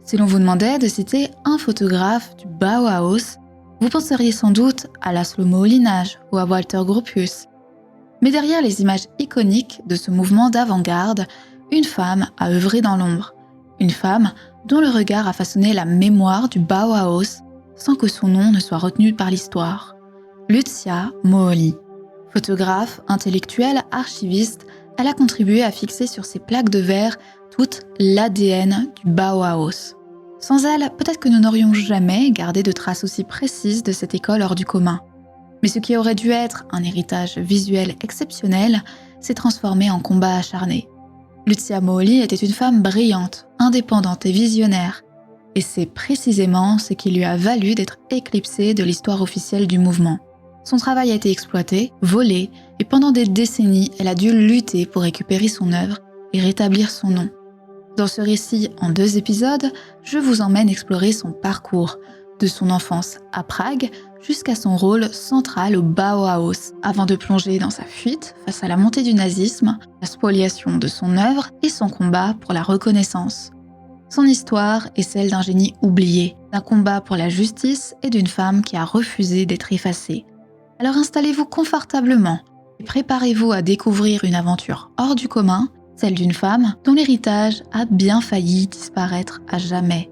Si l'on vous demandait de citer un photographe du Bauhaus, vous penseriez sans doute à Laszlo Moholy-Nagy ou à Walter Gropius. Mais derrière les images iconiques de ce mouvement d'avant-garde, une femme a œuvré dans l'ombre. Une femme dont le regard a façonné la mémoire du Bauhaus sans que son nom ne soit retenu par l'histoire. Lucia Moholy. Photographe, intellectuelle, archiviste, elle a contribué à fixer sur ses plaques de verre toute l'ADN du Bauhaus. Sans elle, peut-être que nous n'aurions jamais gardé de traces aussi précises de cette école hors du commun. Mais ce qui aurait dû être un héritage visuel exceptionnel s'est transformé en combat acharné. Lucia Moholy était une femme brillante, indépendante et visionnaire. Et c'est précisément ce qui lui a valu d'être éclipsée de l'histoire officielle du mouvement. Son travail a été exploité, volé, et pendant des décennies, elle a dû lutter pour récupérer son œuvre et rétablir son nom. Dans ce récit en 2 épisodes, je vous emmène explorer son parcours, de son enfance à Prague jusqu'à son rôle central au Bauhaus, avant de plonger dans sa fuite face à la montée du nazisme, la spoliation de son œuvre et son combat pour la reconnaissance. Son histoire est celle d'un génie oublié, d'un combat pour la justice et d'une femme qui a refusé d'être effacée. Alors installez-vous confortablement et préparez-vous à découvrir une aventure hors du commun, celle d'une femme dont l'héritage a bien failli disparaître à jamais.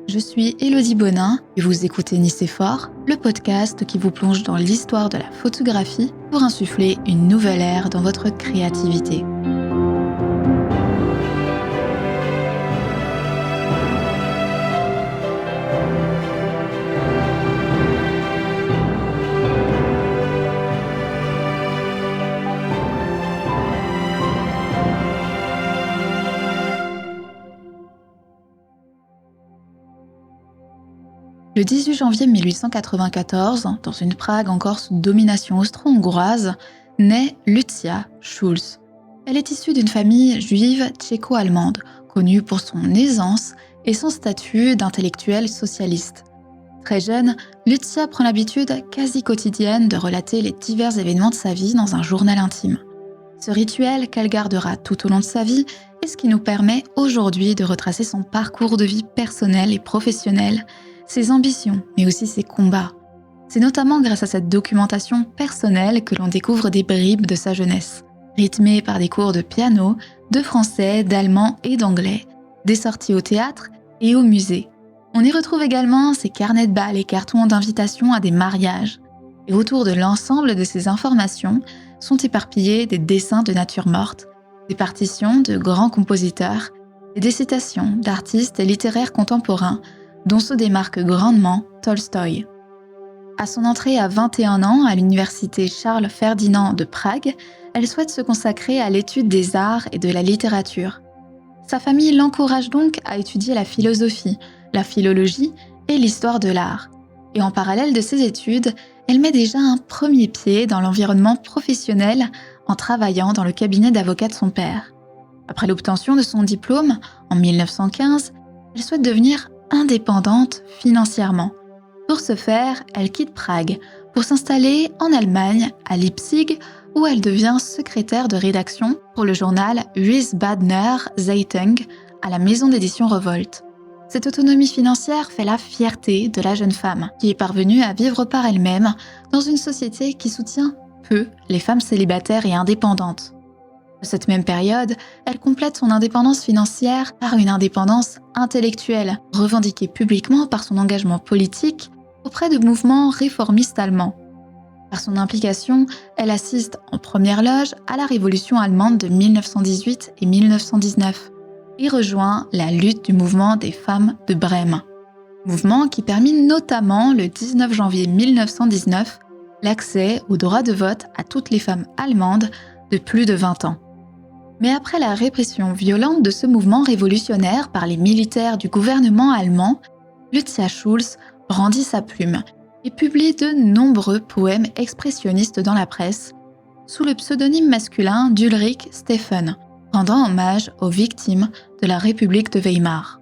Je suis Élodie Bonin et vous écoutez Nicéphore, le podcast qui vous plonge dans l'histoire de la photographie pour insuffler une nouvelle ère dans votre créativité. Le 18 janvier 1894, dans une Prague encore sous domination austro-hongroise, naît Lucia Schulz. Elle est issue d'une famille juive tchéco-allemande, connue pour son aisance et son statut d'intellectuelle socialiste. Très jeune, Lucia prend l'habitude quasi quotidienne de relater les divers événements de sa vie dans un journal intime. Ce rituel qu'elle gardera tout au long de sa vie est ce qui nous permet aujourd'hui de retracer son parcours de vie personnel et professionnel, ses ambitions, mais aussi ses combats. C'est notamment grâce à cette documentation personnelle que l'on découvre des bribes de sa jeunesse, rythmées par des cours de piano, de français, d'allemand et d'anglais, des sorties au théâtre et au musée. On y retrouve également ses carnets de bal et cartons d'invitation à des mariages. Et autour de l'ensemble de ces informations sont éparpillés des dessins de nature morte, des partitions de grands compositeurs et des citations d'artistes et littéraires contemporains dont se démarque grandement Tolstoï. À son entrée à 21 ans à l'université Charles Ferdinand de Prague, elle souhaite se consacrer à l'étude des arts et de la littérature. Sa famille l'encourage donc à étudier la philosophie, la philologie et l'histoire de l'art. Et en parallèle de ses études, elle met déjà un premier pied dans l'environnement professionnel en travaillant dans le cabinet d'avocat de son père. Après l'obtention de son diplôme, en 1915, elle souhaite devenir indépendante financièrement. Pour ce faire, elle quitte Prague pour s'installer en Allemagne, à Leipzig, où elle devient secrétaire de rédaction pour le journal Wiesbadener Zeitung à la maison d'édition Revolt. Cette autonomie financière fait la fierté de la jeune femme, qui est parvenue à vivre par elle-même dans une société qui soutient peu les femmes célibataires et indépendantes. À cette même période, elle complète son indépendance financière par une indépendance intellectuelle, revendiquée publiquement par son engagement politique auprès de mouvements réformistes allemands. Par son implication, elle assiste en première loge à la Révolution allemande de 1918 et 1919 et rejoint la lutte du mouvement des femmes de Brême. Mouvement qui permit notamment le 19 janvier 1919 l'accès au droit de vote à toutes les femmes allemandes de plus de 20 ans. Mais après la répression violente de ce mouvement révolutionnaire par les militaires du gouvernement allemand, Lucia Schulz brandit sa plume et publie de nombreux poèmes expressionnistes dans la presse, sous le pseudonyme masculin d'Ulrich Stephen, rendant hommage aux victimes de la République de Weimar.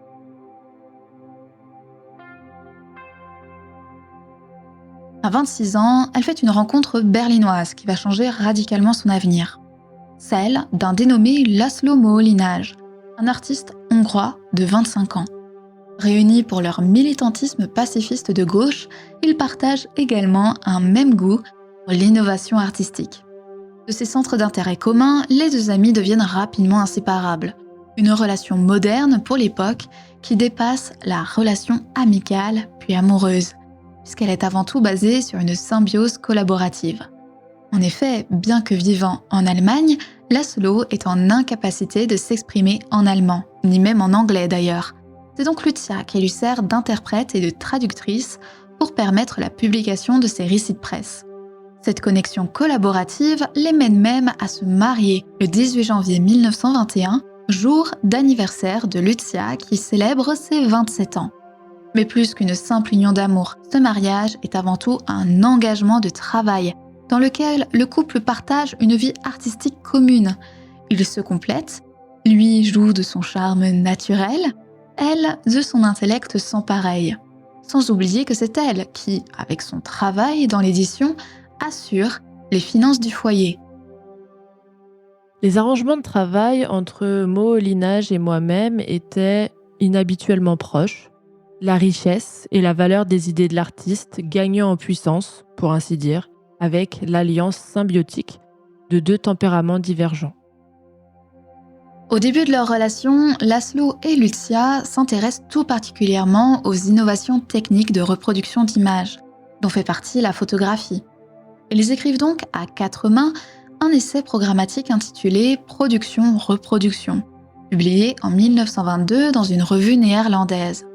À 26 ans, elle fait une rencontre berlinoise qui va changer radicalement son avenir. Celle d'un dénommé Laszlo Moholy-Nagy, un artiste hongrois de 25 ans. Réunis pour leur militantisme pacifiste de gauche, ils partagent également un même goût pour l'innovation artistique. De ces centres d'intérêt communs, les deux amis deviennent rapidement inséparables. Une relation moderne pour l'époque qui dépasse la relation amicale puis amoureuse, puisqu'elle est avant tout basée sur une symbiose collaborative. En effet, bien que vivant en Allemagne, Laszlo est en incapacité de s'exprimer en allemand, ni même en anglais d'ailleurs. C'est donc Lucia qui lui sert d'interprète et de traductrice pour permettre la publication de ses récits de presse. Cette connexion collaborative les mène même à se marier le 18 janvier 1921, jour d'anniversaire de Lucia qui célèbre ses 27 ans. Mais plus qu'une simple union d'amour, ce mariage est avant tout un engagement de travail dans lequel le couple partage une vie artistique commune. Ils se complètent, lui joue de son charme naturel, elle de son intellect sans pareil. Sans oublier que c'est elle qui, avec son travail dans l'édition, assure les finances du foyer. Les arrangements de travail entre Moholy-Nagy et moi-même étaient inhabituellement proches, la richesse et la valeur des idées de l'artiste gagnant en puissance, pour ainsi dire, avec l'alliance symbiotique de deux tempéraments divergents. Au début de leur relation, Laszlo et Lucia s'intéressent tout particulièrement aux innovations techniques de reproduction d'images, dont fait partie la photographie. Ils écrivent donc à quatre mains un essai programmatique intitulé « Production-reproduction », publié en 1922 dans une revue néerlandaise.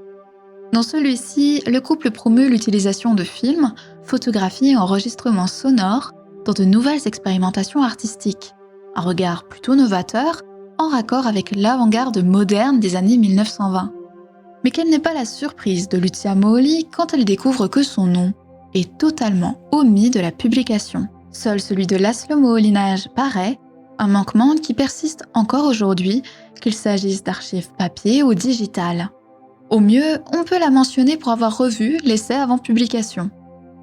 Dans celui-ci, le couple promeut l'utilisation de films, photographies et enregistrements sonores dans de nouvelles expérimentations artistiques. Un regard plutôt novateur, en raccord avec l'avant-garde moderne des années 1920. Mais quelle n'est pas la surprise de Lucia Moholy quand elle découvre que son nom est totalement omis de la publication. Seul celui de Laszlo Moholy-Nagy paraît, un manquement qui persiste encore aujourd'hui, qu'il s'agisse d'archives papier ou digitales. Au mieux, on peut la mentionner pour avoir revu l'essai avant publication.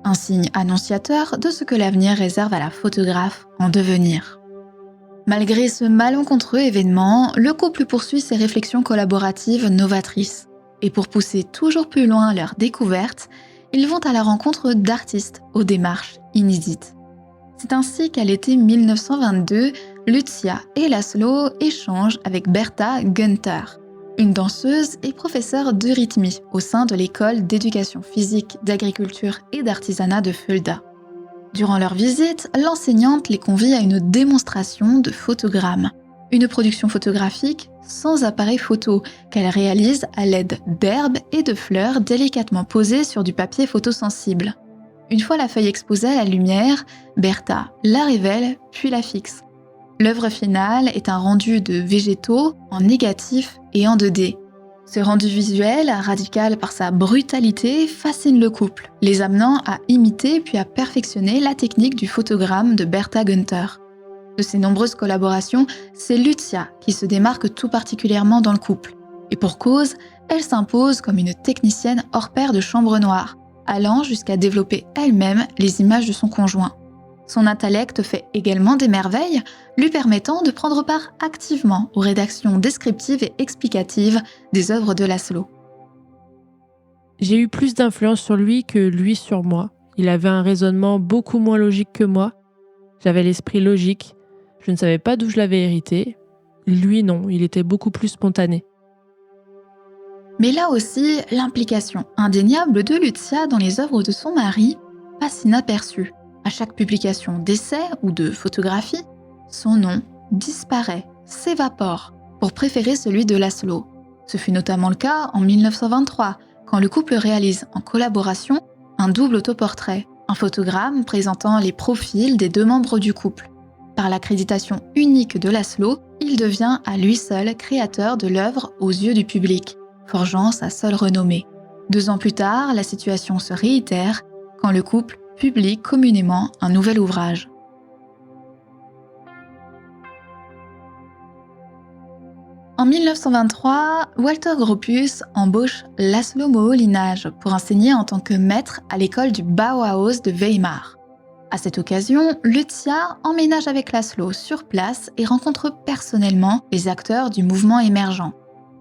Un signe annonciateur de ce que l'avenir réserve à la photographe en devenir. Malgré ce malencontreux événement, le couple poursuit ses réflexions collaboratives novatrices. Et pour pousser toujours plus loin leur découverte, ils vont à la rencontre d'artistes aux démarches inédites. C'est ainsi qu'à l'été 1922, Lucia et Laszlo échangent avec Berta Günther, une danseuse et professeure de rythmie au sein de l'école d'éducation physique, d'agriculture et d'artisanat de Fulda. Durant leur visite, l'enseignante les convie à une démonstration de photogrammes, une production photographique sans appareil photo qu'elle réalise à l'aide d'herbes et de fleurs délicatement posées sur du papier photosensible. Une fois la feuille exposée à la lumière, Berta la révèle puis la fixe. L'œuvre finale est un rendu de végétaux en négatif et en 2D. Ce rendu visuel, radical par sa brutalité, fascine le couple, les amenant à imiter puis à perfectionner la technique du photogramme de Berta Günther. De ses nombreuses collaborations, c'est Lucia qui se démarque tout particulièrement dans le couple. Et pour cause, elle s'impose comme une technicienne hors pair de chambre noire, allant jusqu'à développer elle-même les images de son conjoint. Son intellect fait également des merveilles, lui permettant de prendre part activement aux rédactions descriptives et explicatives des œuvres de Laszlo. J'ai eu plus d'influence sur lui que lui sur moi. Il avait un raisonnement beaucoup moins logique que moi. J'avais l'esprit logique. Je ne savais pas d'où je l'avais hérité. Lui, non, il était beaucoup plus spontané. Mais là aussi, l'implication indéniable de Lucia dans les œuvres de son mari passe inaperçue. À chaque publication d'essai ou de photographie, son nom disparaît, s'évapore, pour préférer celui de Laszlo. Ce fut notamment le cas en 1923, quand le couple réalise en collaboration un double autoportrait, un photogramme présentant les profils des deux membres du couple. Par l'accréditation unique de Laszlo, il devient à lui seul créateur de l'œuvre aux yeux du public, forgeant sa seule renommée. 2 ans plus tard, la situation se réitère quand le couple publie communément un nouvel ouvrage. En 1923, Walter Gropius embauche Laszlo Moholy-Nagy pour enseigner en tant que maître à l'école du Bauhaus de Weimar. À cette occasion, Lucia emménage avec Laszlo sur place et rencontre personnellement les acteurs du mouvement émergent.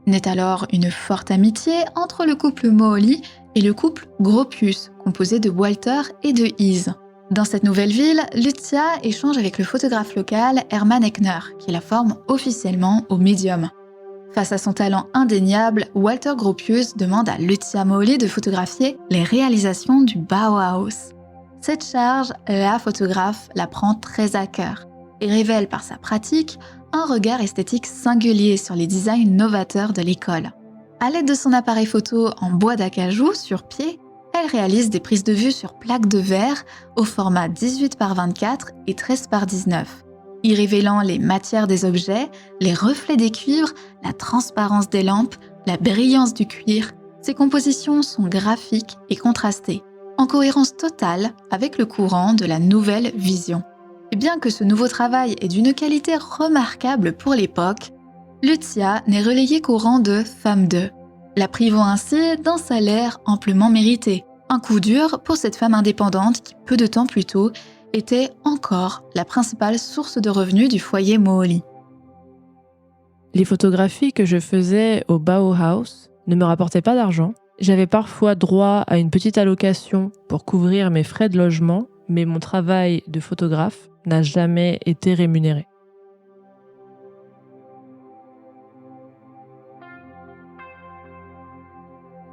Naît alors une forte amitié entre le couple Moholy et le couple Gropius, composé de Walter et de Is. Dans cette nouvelle ville, Lucia échange avec le photographe local Hermann Eckner, qui la forme officiellement au médium. Face à son talent indéniable, Walter Gropius demande à Lucia Moholy de photographier les réalisations du Bauhaus. Cette charge, la photographe la prend très à cœur et révèle par sa pratique un regard esthétique singulier sur les designs novateurs de l'école. À l'aide de son appareil photo en bois d'acajou sur pied, elle réalise des prises de vue sur plaques de verre au format 18 par 24 et 13 par 19. Y révélant les matières des objets, les reflets des cuivres, la transparence des lampes, la brillance du cuir, ces compositions sont graphiques et contrastées, en cohérence totale avec le courant de la nouvelle vision. Et bien que ce nouveau travail est d'une qualité remarquable pour l'époque, Lucia n'est relayée qu'au rang de femme 2, la privant ainsi d'un salaire amplement mérité. Un coup dur pour cette femme indépendante qui, peu de temps plus tôt, était encore la principale source de revenus du foyer Moholy. Les photographies que je faisais au Bauhaus ne me rapportaient pas d'argent. J'avais parfois droit à une petite allocation pour couvrir mes frais de logement, mais mon travail de photographe n'a jamais été rémunéré.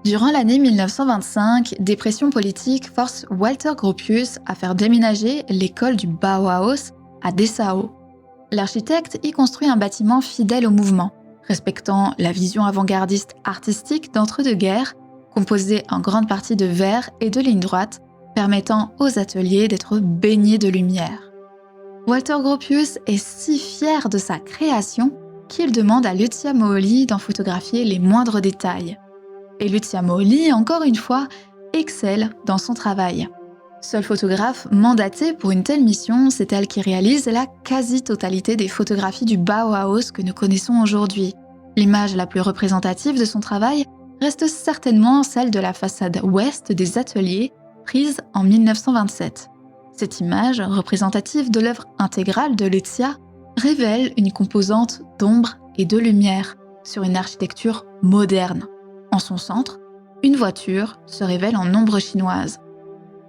Durant l'année 1925, des pressions politiques forcent Walter Gropius à faire déménager l'école du Bauhaus à Dessau. L'architecte y construit un bâtiment fidèle au mouvement, respectant la vision avant-gardiste artistique d'entre-deux-guerres, composée en grande partie de verre et de lignes droites, permettant aux ateliers d'être baignés de lumière. Walter Gropius est si fier de sa création qu'il demande à Lucia Moholy d'en photographier les moindres détails. Et Lucia Moholy, encore une fois, excelle dans son travail. Seule photographe mandatée pour une telle mission, c'est elle qui réalise la quasi-totalité des photographies du Bauhaus que nous connaissons aujourd'hui. L'image la plus représentative de son travail reste certainement celle de la façade ouest des ateliers, prise en 1927. Cette image, représentative de l'œuvre intégrale de Lucia, révèle une composante d'ombre et de lumière sur une architecture moderne. En son centre, une voiture se révèle en ombre chinoise.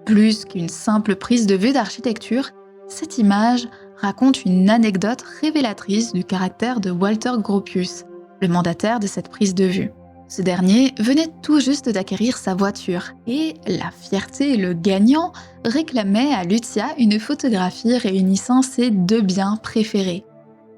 Plus qu'une simple prise de vue d'architecture, cette image raconte une anecdote révélatrice du caractère de Walter Gropius, le mandataire de cette prise de vue. Ce dernier venait tout juste d'acquérir sa voiture et la fierté et le gagnant réclamaient à Lucia une photographie réunissant ses deux biens préférés,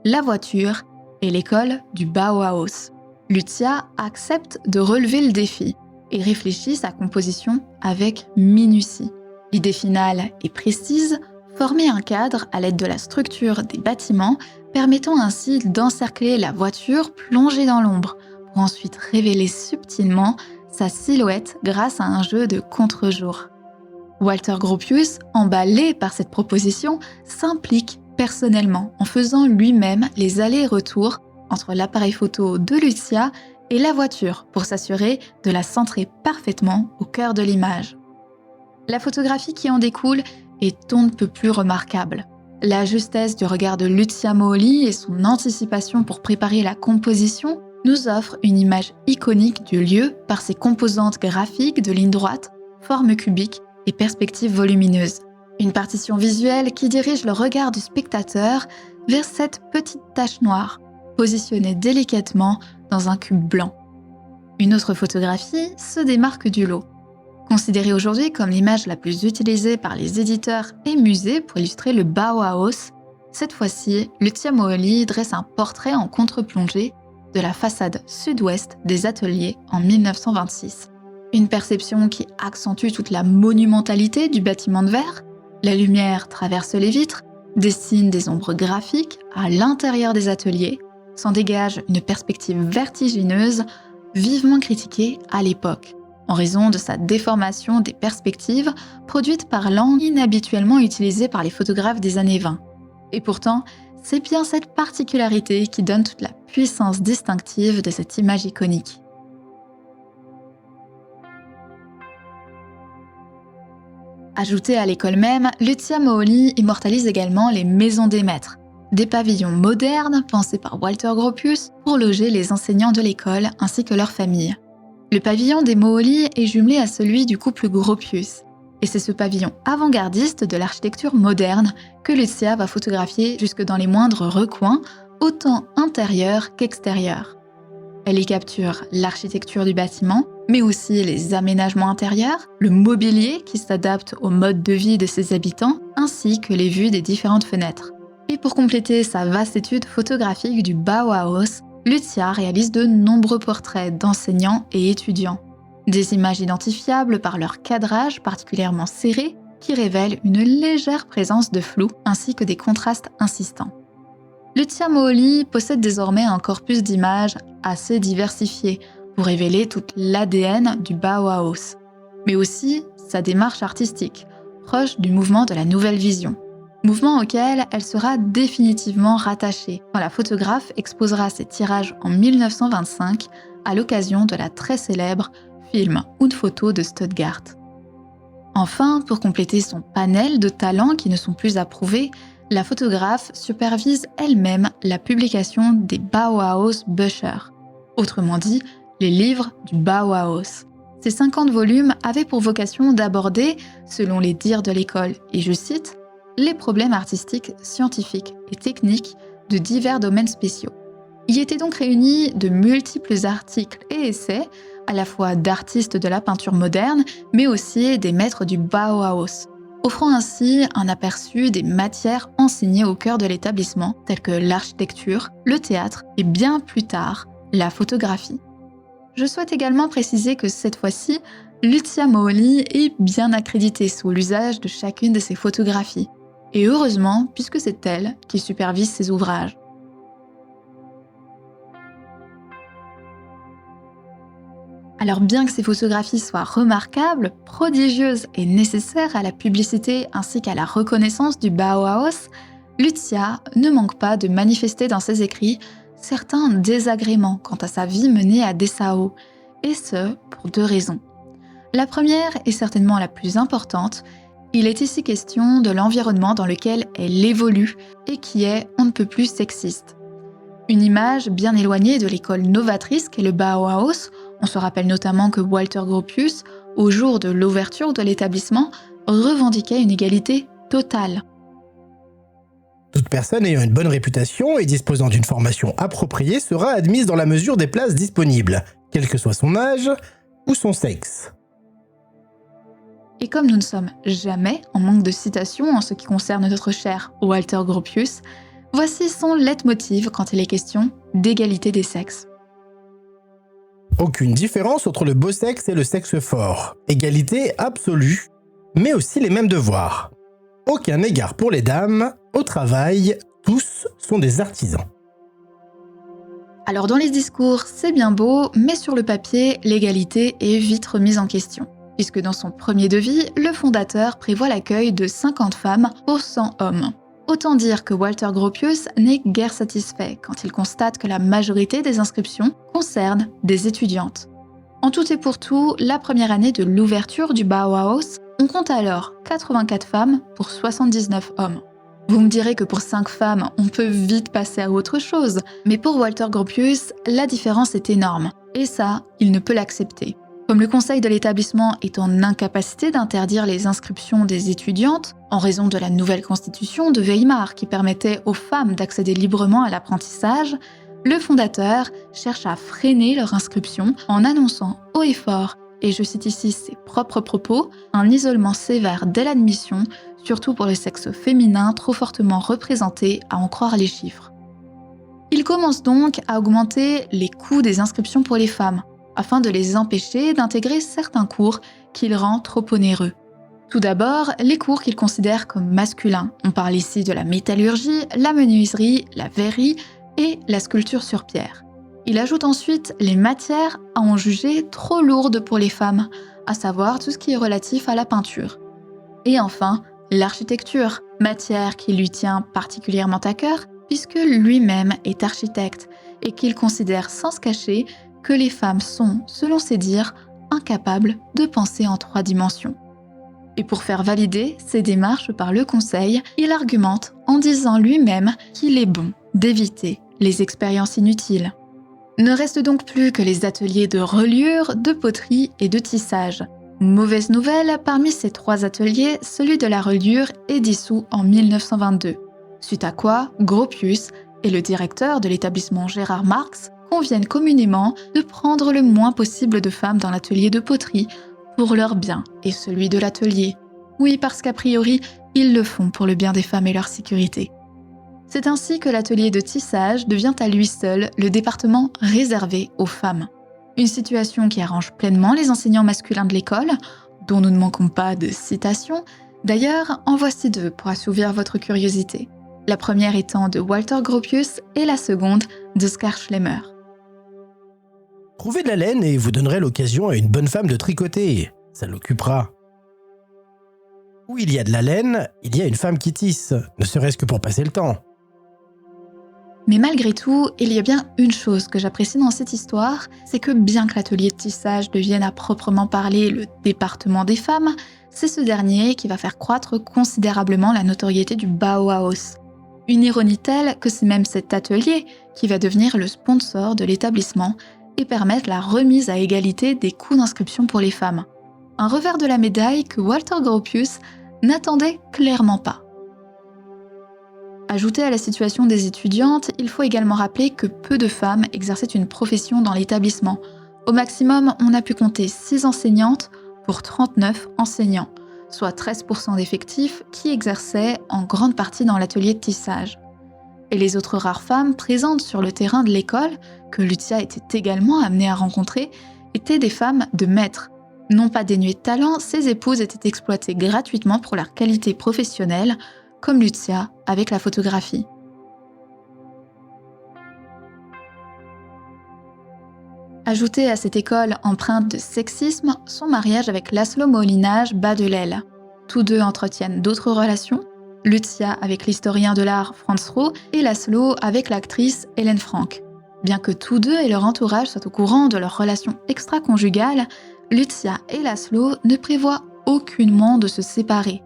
la voiture et l'école du Bauhaus. Lucia accepte de relever le défi et réfléchit sa composition avec minutie. L'idée finale est précise, former un cadre à l'aide de la structure des bâtiments, permettant ainsi d'encercler la voiture plongée dans l'ombre, pour ensuite révéler subtilement sa silhouette grâce à un jeu de contre-jour. Walter Gropius, emballé par cette proposition, s'implique personnellement en faisant lui-même les allers-retours entre l'appareil photo de Lucia et la voiture pour s'assurer de la centrer parfaitement au cœur de l'image. La photographie qui en découle est on ne peut plus remarquable. La justesse du regard de Lucia Moholy et son anticipation pour préparer la composition nous offrent une image iconique du lieu par ses composantes graphiques de lignes droites, formes cubiques et perspectives volumineuses. Une partition visuelle qui dirige le regard du spectateur vers cette petite tache noire, positionnée délicatement dans un cube blanc. Une autre photographie se démarque du lot. Considérée aujourd'hui comme l'image la plus utilisée par les éditeurs et musées pour illustrer le Bauhaus, cette fois-ci, Lucia Moholy dresse un portrait en contre-plongée de la façade sud-ouest des ateliers en 1926. Une perception qui accentue toute la monumentalité du bâtiment de verre. La lumière traverse les vitres, dessine des ombres graphiques à l'intérieur des ateliers, s'en dégage une perspective vertigineuse, vivement critiquée à l'époque, en raison de sa déformation des perspectives produite par l'angle inhabituellement utilisé par les photographes des années 20. Et pourtant, c'est bien cette particularité qui donne toute la puissance distinctive de cette image iconique. Ajoutée à l'école même, Lucia Moholy immortalise également les maisons des maîtres, des pavillons modernes pensés par Walter Gropius pour loger les enseignants de l'école ainsi que leurs familles. Le pavillon des Moholy est jumelé à celui du couple Gropius. Et c'est ce pavillon avant-gardiste de l'architecture moderne que Lucia va photographier jusque dans les moindres recoins, autant intérieurs qu'extérieurs. Elle y capture l'architecture du bâtiment, mais aussi les aménagements intérieurs, le mobilier qui s'adapte au mode de vie de ses habitants, ainsi que les vues des différentes fenêtres. Et pour compléter sa vaste étude photographique du Bauhaus, Lucia réalise de nombreux portraits d'enseignants et étudiants. Des images identifiables par leur cadrage particulièrement serré qui révèlent une légère présence de flou ainsi que des contrastes insistants. Lucia Moholy possède désormais un corpus d'images assez diversifié pour révéler toute l'ADN du Bauhaus, mais aussi sa démarche artistique, proche du mouvement de la Nouvelle Vision, mouvement auquel elle sera définitivement rattachée quand la photographe exposera ses tirages en 1925 à l'occasion de la très célèbre film Une photo de Stuttgart. Enfin, pour compléter son panel de talents qui ne sont plus approuvés, la photographe supervise elle-même la publication des Bauhaus Bücher, autrement dit, les livres du Bauhaus. Ces 50 volumes avaient pour vocation d'aborder, selon les dires de l'école, et je cite, les problèmes artistiques, scientifiques et techniques de divers domaines spéciaux. Y étaient donc réunis de multiples articles et essais, à la fois d'artistes de la peinture moderne, mais aussi des maîtres du Bauhaus, offrant ainsi un aperçu des matières enseignées au cœur de l'établissement, telles que l'architecture, le théâtre et bien plus tard, la photographie. Je souhaite également préciser que cette fois-ci, Lucia Moholy est bien accréditée sous l'usage de chacune de ses photographies. Et heureusement, puisque c'est elle qui supervise ses ouvrages. Alors bien que ces photographies soient remarquables, prodigieuses et nécessaires à la publicité ainsi qu'à la reconnaissance du Bauhaus, Lucia ne manque pas de manifester dans ses écrits certains désagréments quant à sa vie menée à Dessau, et ce, pour deux raisons. La première est certainement la plus importante, il est ici question de l'environnement dans lequel elle évolue et qui est on ne peut plus sexiste. Une image bien éloignée de l'école novatrice qu'est le Bauhaus. On se rappelle notamment que Walter Gropius, au jour de l'ouverture de l'établissement, revendiquait une égalité totale. Toute personne ayant une bonne réputation et disposant d'une formation appropriée sera admise dans la mesure des places disponibles, quel que soit son âge ou son sexe. Et comme nous ne sommes jamais en manque de citations en ce qui concerne notre cher Walter Gropius, voici son leitmotiv quand il est question d'égalité des sexes. Aucune différence entre le beau sexe et le sexe fort. Égalité absolue, mais aussi les mêmes devoirs. Aucun égard pour les dames, au travail, tous sont des artisans. Alors dans les discours, c'est bien beau, mais sur le papier, l'égalité est vite remise en question. Puisque dans son premier devis, le fondateur prévoit l'accueil de 50 femmes pour 100 hommes. Autant dire que Walter Gropius n'est guère satisfait quand il constate que la majorité des inscriptions concernent des étudiantes. En tout et pour tout, la première année de l'ouverture du Bauhaus, on compte alors 84 femmes pour 79 hommes. Vous me direz que pour 5 femmes, on peut vite passer à autre chose, mais pour Walter Gropius, la différence est énorme, et ça, il ne peut l'accepter. Comme le conseil de l'établissement est en incapacité d'interdire les inscriptions des étudiantes, en raison de la nouvelle constitution de Weimar qui permettait aux femmes d'accéder librement à l'apprentissage, le fondateur cherche à freiner leur inscription en annonçant haut et fort, et je cite ici ses propres propos, un isolement sévère dès l'admission, surtout pour le sexe féminin trop fortement représenté à en croire les chiffres. Il commence donc à augmenter les coûts des inscriptions pour les femmes, afin de les empêcher d'intégrer certains cours qu'il rend trop onéreux. Tout d'abord, les cours qu'il considère comme masculins. On parle ici de la métallurgie, la menuiserie, la verrerie et la sculpture sur pierre. Il ajoute ensuite les matières à en juger trop lourdes pour les femmes, à savoir tout ce qui est relatif à la peinture. Et enfin, l'architecture, matière qui lui tient particulièrement à cœur, puisque lui-même est architecte et qu'il considère sans se cacher que les femmes sont, selon ses dires, incapables de penser en 3 dimensions. Et pour faire valider ces démarches par le conseil, il argumente en disant lui-même qu'il est bon d'éviter les expériences inutiles. Ne reste donc plus que les ateliers de reliure, de poterie et de tissage. Mauvaise nouvelle, parmi ces 3 ateliers, celui de la reliure est dissous en 1922. Suite à quoi, Gropius et le directeur de l'établissement Gérard Marx conviennent communément de prendre le moins possible de femmes dans l'atelier de poterie pour leur bien et celui de l'atelier. Oui, parce qu'a priori, ils le font pour le bien des femmes et leur sécurité. C'est ainsi que l'atelier de tissage devient à lui seul le département réservé aux femmes. Une situation qui arrange pleinement les enseignants masculins de l'école, dont nous ne manquons pas de citations. D'ailleurs, en voici 2 pour assouvir votre curiosité. La première étant de Walter Gropius et la seconde d'Oskar Schlemmer. Trouvez de la laine et vous donnerez l'occasion à une bonne femme de tricoter. Ça l'occupera. Où il y a de la laine, il y a une femme qui tisse, ne serait-ce que pour passer le temps. Mais malgré tout, il y a bien une chose que j'apprécie dans cette histoire, c'est que bien que l'atelier de tissage devienne à proprement parler le département des femmes, c'est ce dernier qui va faire croître considérablement la notoriété du Bauhaus. Une ironie telle que c'est même cet atelier qui va devenir le sponsor de l'établissement et permettre la remise à égalité des coûts d'inscription pour les femmes. Un revers de la médaille que Walter Gropius n'attendait clairement pas. Ajouté à la situation des étudiantes, il faut également rappeler que peu de femmes exerçaient une profession dans l'établissement. Au maximum, on a pu compter 6 enseignantes pour 39 enseignants, soit 13% d'effectifs qui exerçaient en grande partie dans l'atelier de tissage. Et les autres rares femmes présentes sur le terrain de l'école, que Lucia était également amenée à rencontrer, étaient des femmes de maître. Non pas dénuées de talent, ces épouses étaient exploitées gratuitement pour leur qualité professionnelle, comme Lucia avec la photographie. Ajouté à cette école empreinte de sexisme, son mariage avec Laszlo Molinage bat de l'aile. Tous 2 entretiennent d'autres relations, Lucia avec l'historien de l'art Franz Roh et Laszlo avec l'actrice Hélène Frank. Bien que tous 2 et leur entourage soient au courant de leur relation extra-conjugale, Lucia et Laszlo ne prévoient aucunement de se séparer.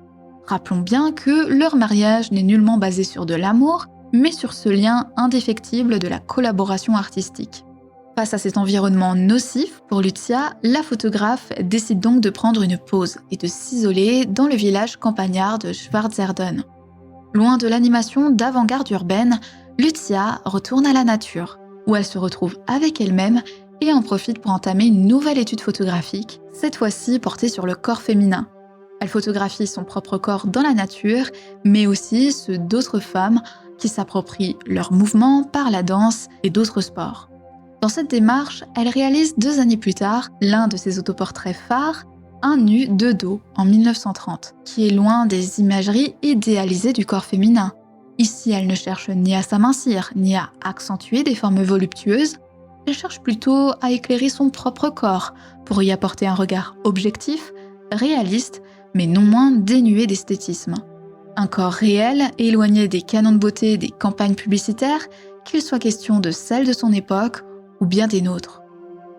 Rappelons bien que leur mariage n'est nullement basé sur de l'amour, mais sur ce lien indéfectible de la collaboration artistique. Face à cet environnement nocif pour Lucia, la photographe décide donc de prendre une pause et de s'isoler dans le village campagnard de Schwarzerden. Loin de l'animation d'avant-garde urbaine, Lucia retourne à la nature, où elle se retrouve avec elle-même et en profite pour entamer une nouvelle étude photographique, cette fois-ci portée sur le corps féminin. Elle photographie son propre corps dans la nature, mais aussi ceux d'autres femmes qui s'approprient leurs mouvements par la danse et d'autres sports. Dans cette démarche, elle réalise 2 années plus tard l'un de ses autoportraits phares, un nu de dos en 1930, qui est loin des imageries idéalisées du corps féminin. Ici, elle ne cherche ni à s'amincir, ni à accentuer des formes voluptueuses, elle cherche plutôt à éclairer son propre corps pour y apporter un regard objectif, réaliste, mais non moins dénué d'esthétisme. Un corps réel, éloigné des canons de beauté des campagnes publicitaires, qu'il soit question de celle de son époque ou bien des nôtres.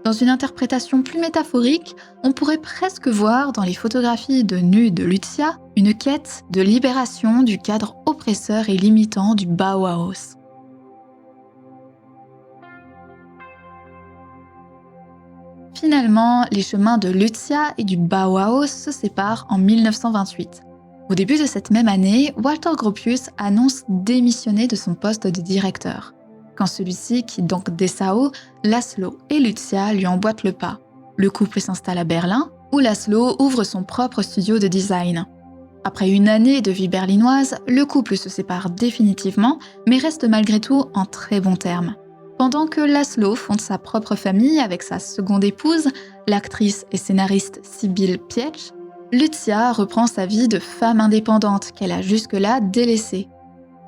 Dans une interprétation plus métaphorique, on pourrait presque voir dans les photographies de nus de Lucia une quête de libération du cadre oppresseur et limitant du Bauhaus. Finalement, les chemins de Lucia et du Bauhaus se séparent en 1928. Au début de cette même année, Walter Gropius annonce démissionner de son poste de directeur. Quand celui-ci quitte donc Dessau, Laszlo et Lucia lui emboîtent le pas. Le couple s'installe à Berlin, où Laszlo ouvre son propre studio de design. Après une année de vie berlinoise, le couple se sépare définitivement, mais reste malgré tout en très bons termes. Pendant que Laszlo fonde sa propre famille avec sa seconde épouse, l'actrice et scénariste Sibylle Pietsch, Lucia reprend sa vie de femme indépendante qu'elle a jusque-là délaissée.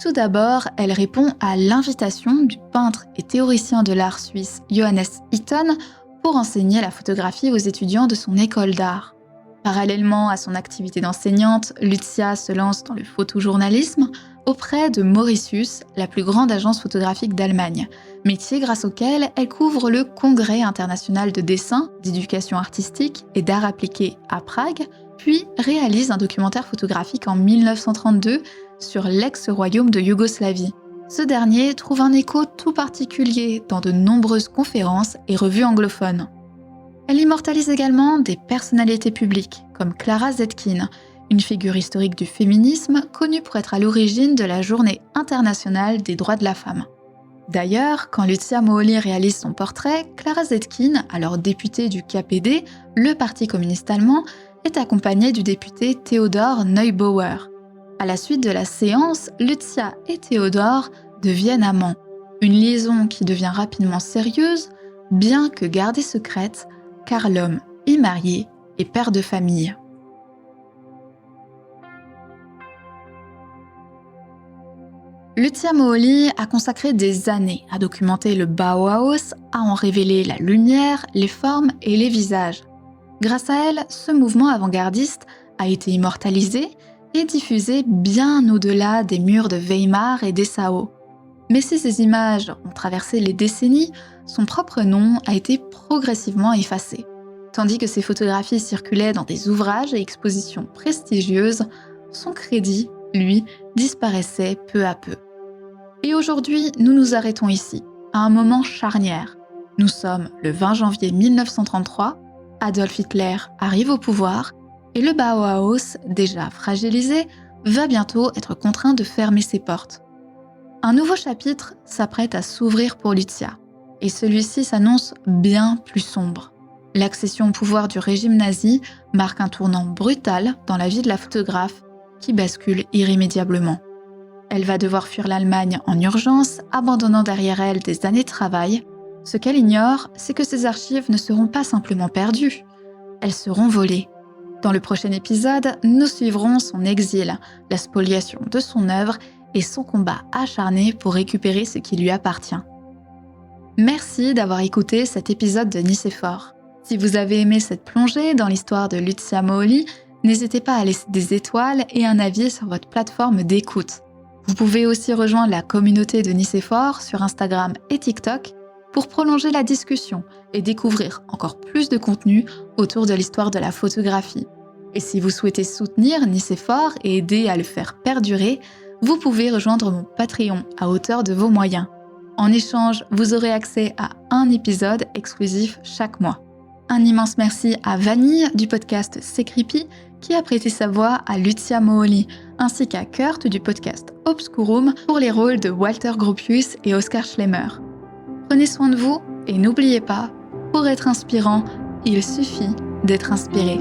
Tout d'abord, elle répond à l'invitation du peintre et théoricien de l'art suisse Johannes Itten pour enseigner la photographie aux étudiants de son école d'art. Parallèlement à son activité d'enseignante, Lucia se lance dans le photojournalisme auprès de Mauritius, la plus grande agence photographique d'Allemagne, métier grâce auquel elle couvre le Congrès international de dessin, d'éducation artistique et d'art appliqué à Prague, puis réalise un documentaire photographique en 1932 sur l'ex-royaume de Yougoslavie. Ce dernier trouve un écho tout particulier dans de nombreuses conférences et revues anglophones. Elle immortalise également des personnalités publiques, comme Clara Zetkin, une figure historique du féminisme connue pour être à l'origine de la Journée internationale des droits de la femme. D'ailleurs, quand Lucia Moholy réalise son portrait, Clara Zetkin, alors députée du KPD, le Parti communiste allemand, est accompagnée du député Theodor Neubauer. À la suite de la séance, Lucia et Theodor deviennent amants. Une liaison qui devient rapidement sérieuse, bien que gardée secrète, car l'homme est marié et père de famille. Lucia Moholy a consacré des années à documenter le Bauhaus, à en révéler la lumière, les formes et les visages. Grâce à elle, ce mouvement avant-gardiste a été immortalisé et diffusé bien au-delà des murs de Weimar et d'Essau. Mais si ces images ont traversé les décennies, son propre nom a été progressivement effacé. Tandis que ses photographies circulaient dans des ouvrages et expositions prestigieuses, son crédit, lui, disparaissait peu à peu. Et aujourd'hui, nous nous arrêtons ici, à un moment charnière. Nous sommes le 20 janvier 1933, Adolf Hitler arrive au pouvoir et le Bauhaus, déjà fragilisé, va bientôt être contraint de fermer ses portes. Un nouveau chapitre s'apprête à s'ouvrir pour Lucia, et celui-ci s'annonce bien plus sombre. L'accession au pouvoir du régime nazi marque un tournant brutal dans la vie de la photographe qui bascule irrémédiablement. Elle va devoir fuir l'Allemagne en urgence, abandonnant derrière elle des années de travail. Ce qu'elle ignore, c'est que ces archives ne seront pas simplement perdues, elles seront volées. Dans le prochain épisode, nous suivrons son exil, la spoliation de son œuvre et son combat acharné pour récupérer ce qui lui appartient. Merci d'avoir écouté cet épisode de Nicéphore. Si vous avez aimé cette plongée dans l'histoire de Lucia Moholy, n'hésitez pas à laisser des étoiles et un avis sur votre plateforme d'écoute. Vous pouvez aussi rejoindre la communauté de Nicéphore sur Instagram et TikTok pour prolonger la discussion et découvrir encore plus de contenu autour de l'histoire de la photographie. Et si vous souhaitez soutenir Nicéphore et aider à le faire perdurer, vous pouvez rejoindre mon Patreon à hauteur de vos moyens. En échange, vous aurez accès à un épisode exclusif chaque mois. Un immense merci à Vanille du podcast C'est Creepy qui a prêté sa voix à Lucia Moholy, ainsi qu'à Kurt du podcast Obscurum pour les rôles de Walter Gropius et Oscar Schlemmer. Prenez soin de vous et n'oubliez pas, pour être inspirant, il suffit d'être inspiré.